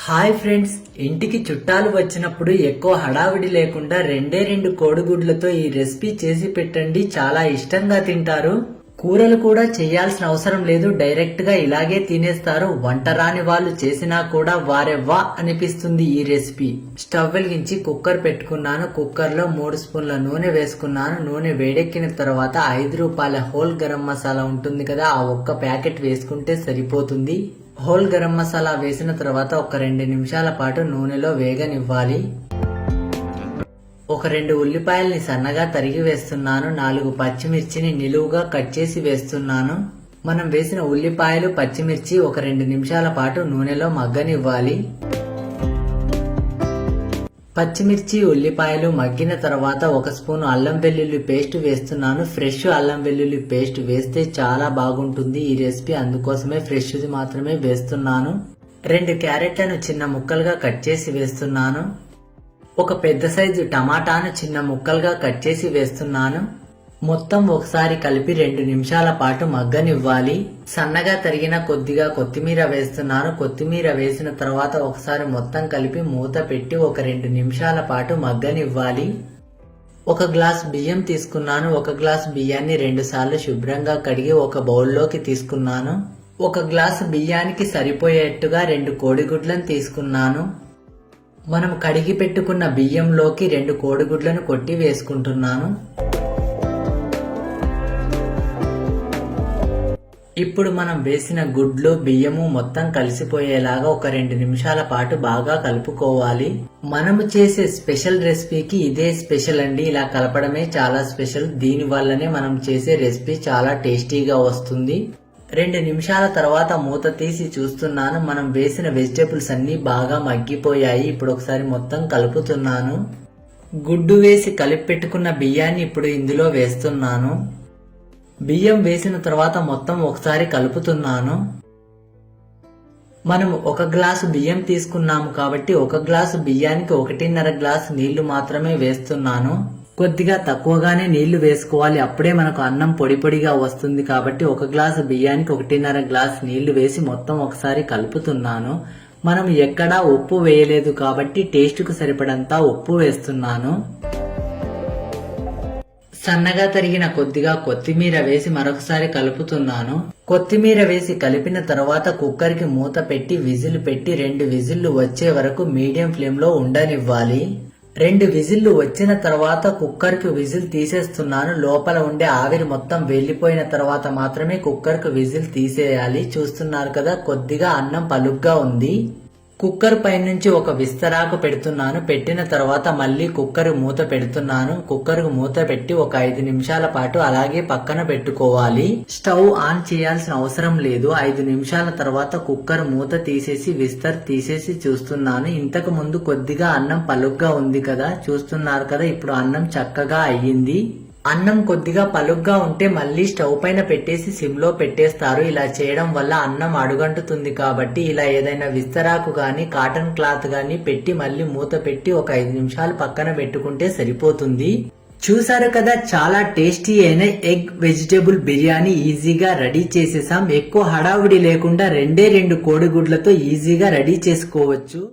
Hi friends, ఇంటికి చుట్టాలు వచ్చినప్పుడు ఎక్కువ హడావిడి లేకుండా రెండు కోడిగుడ్లతో ఈ రెసిపీ చేసి పెట్టండి. చాలా ఇష్టంగా తింటారు. కూరలు కూడా చేయాల్సిన అవసరం లేదు, డైరెక్ట్ గా ఇలాగే తినేస్తారు. వంట రాని వాళ్ళు చేసినా కూడా వారెవ్వా అనిపిస్తుంది ఈ రెసిపీ. స్టవ్ వెలిగించి కుక్కర్ పెట్టుకున్నాను. కుక్కర్ లో 3 స్పూన్ల నూనె వేసుకున్నాను. నూనె వేడెక్కిన తర్వాత 5 రూపాయల హోల్ గరం మసాలా ఉంటుంది కదా, ఆ ఒక్క ప్యాకెట్ వేసుకుంటే సరిపోతుంది. హోల్ గరం మసాలా వేసిన తర్వాత ఒక 2 నిమిషాల పాటు నూనెలో వేగనివ్వాలి. ఒక 2 ఉల్లిపాయల్ని సన్నగా తరిగి వేస్తున్నాను. 4 పచ్చిమిర్చిని నిలువుగా కట్ చేసి వేస్తున్నాను. మనం వేసిన ఉల్లిపాయలు పచ్చిమిర్చి ఒక 2 నిమిషాల పాటు నూనెలో మగ్గనివ్వాలి. పచ్చిమిర్చి ఉల్లిపాయలు మగ్గిన తర్వాత 1 స్పూన్ అల్లం వెల్లుల్లి పేస్ట్ వేస్తున్నాను. ఫ్రెష్ అల్లం వెల్లుల్లి పేస్ట్ వేస్తే చాలా బాగుంటుంది ఈ రెసిపీ, అందుకోసమే ఫ్రెష్ది మాత్రమే వేస్తున్నాను. 2 క్యారెట్లను చిన్న ముక్కలుగా కట్ చేసి వేస్తున్నాను. ఒక పెద్ద సైజు టమాటాను చిన్న ముక్కలుగా కట్ చేసి వేస్తున్నాను. మొత్తం ఒకసారి కలిపి 2 నిమిషాల పాటు మగ్గనివ్వాలి. సన్నగా తరిగిన కొద్దిగా కొత్తిమీర వేస్తున్నాను. కొత్తిమీర వేసిన తర్వాత ఒకసారి మొత్తం కలిపి మూత పెట్టి ఒక 2 నిమిషాల పాటు మగ్గనివ్వాలి. 1 గ్లాస్ బియ్యం తీసుకున్నాను. 1 గ్లాస్ బియ్యాన్ని 2 సార్లు శుభ్రంగా కడిగి ఒక బౌల్లోకి తీసుకున్నాను. 1 గ్లాసు బియ్యానికి సరిపోయేట్టుగా 2 కోడిగుడ్లను తీసుకున్నాను. మనం కడిగి పెట్టుకున్న బియ్యంలోకి 2 కోడిగుడ్లను కొట్టి వేసుకుంటున్నాను. ఇప్పుడు మనం వేసిన గుడ్లు బియ్యము మొత్తం కలిసిపోయేలాగా ఒక 2 నిమిషాల పాటు బాగా కలుపుకోవాలి. మనము చేసే స్పెషల్ రెసిపీకి ఇదే స్పెషల్ అండి. ఇలా కలపడమే చాలా స్పెషల్. దీని వల్లనే మనం చేసే రెసిపీ చాలా టేస్టీగా వస్తుంది. 2 నిమిషాల తర్వాత మూత తీసి చూస్తున్నాను. మనం వేసిన వెజిటేబుల్స్ అన్ని బాగా మగ్గిపోయాయి. ఇప్పుడు ఒకసారి మొత్తం కలుపుతున్నాను. గుడ్డు వేసి కలిపి పెట్టుకున్న బియ్యాన్ని ఇప్పుడు ఇందులో వేస్తున్నాను. బియ్యం వేసిన తర్వాత మొత్తం ఒకసారి కలుపుతున్నాను. మనం 1 గ్లాసు బియ్యం తీసుకున్నాము కాబట్టి 1 గ్లాసు బియ్యానికి 1.5 గ్లాసు నీళ్లు మాత్రమే వేస్తున్నాను. కొద్దిగా తక్కువగానే నీళ్లు వేసుకోవాలి, అప్పుడే మనకు అన్నం పొడి పొడిగా వస్తుంది. కాబట్టి 1 గ్లాసు బియ్యానికి 1.5 గ్లాసు నీళ్లు వేసి మొత్తం ఒకసారి కలుపుతున్నాను. మనం ఎక్కడా ఉప్పు వేయలేదు కాబట్టి టేస్ట్కు సరిపడంతా ఉప్పు వేస్తున్నాను. సన్నగా తరిగిన కొద్దిగా కొత్తిమీర వేసి మరొకసారి కలుపుతున్నాను. కొత్తిమీర వేసి కలిపిన తర్వాత కుక్కర్ కి మూత పెట్టి విజిల్ పెట్టి 2 విజిల్లు వచ్చే వరకు మీడియం ఫ్లేమ్ లో ఉండనివ్వాలి. 2 విజిల్లు వచ్చిన తర్వాత కుక్కర్ కి విజిల్ తీసేస్తున్నాను. లోపల ఉండే ఆవిరి మొత్తం వెళ్లిపోయిన తర్వాత మాత్రమే కుక్కర్ కి విజిల్ తీసేయాలి. చూస్తున్నారు కదా, కొద్దిగా అన్నం పలుగ్గా ఉంది. కుక్కర్ పై నుంచి ఒక విస్తరాకు పెడుతున్నాను. పెట్టిన తర్వాత మళ్ళీ కుక్కర్ మూత పెడుతున్నాను. కుక్కర్ మూత పెట్టి ఒక 5 నిమిషాల పాటు అలాగే పక్కన పెట్టుకోవాలి. స్టవ్ ఆన్ చేయాల్సిన అవసరం లేదు. 5 నిమిషాల తర్వాత కుక్కర్ మూత తీసేసి విస్తర్ తీసేసి చూస్తున్నాను. ఇంతకు ముందు కొద్దిగా అన్నం పలుగ్గా ఉంది కదా, చూస్తున్నారు కదా, ఇప్పుడు అన్నం చక్కగా అయ్యింది. అన్నం కొద్దిగా పలుగ్గా ఉంటే మళ్ళీ స్టవ్ పైన పెట్టేసి సిమ్ లో పెట్టేస్తారు. ఇలా చేయడం వల్ల అన్నం అడుగంటుతుంది. కాబట్టి ఇలా ఏదైనా విస్తరాకు గాని కాటన్ క్లాత్ గాని పెట్టి మళ్ళీ మూత పెట్టి ఒక 5 నిమిషాలు పక్కన పెట్టుకుంటే సరిపోతుంది. చూసారు కదా, చాలా టేస్టీ అయిన ఎగ్ వెజిటేబుల్ బిర్యానీ ఈజీగా రెడీ చేసేసాం. ఎక్కువ హడావుడి లేకుండా 2 కోడిగుడ్లతో ఈజీగా రెడీ చేసుకోవచ్చు.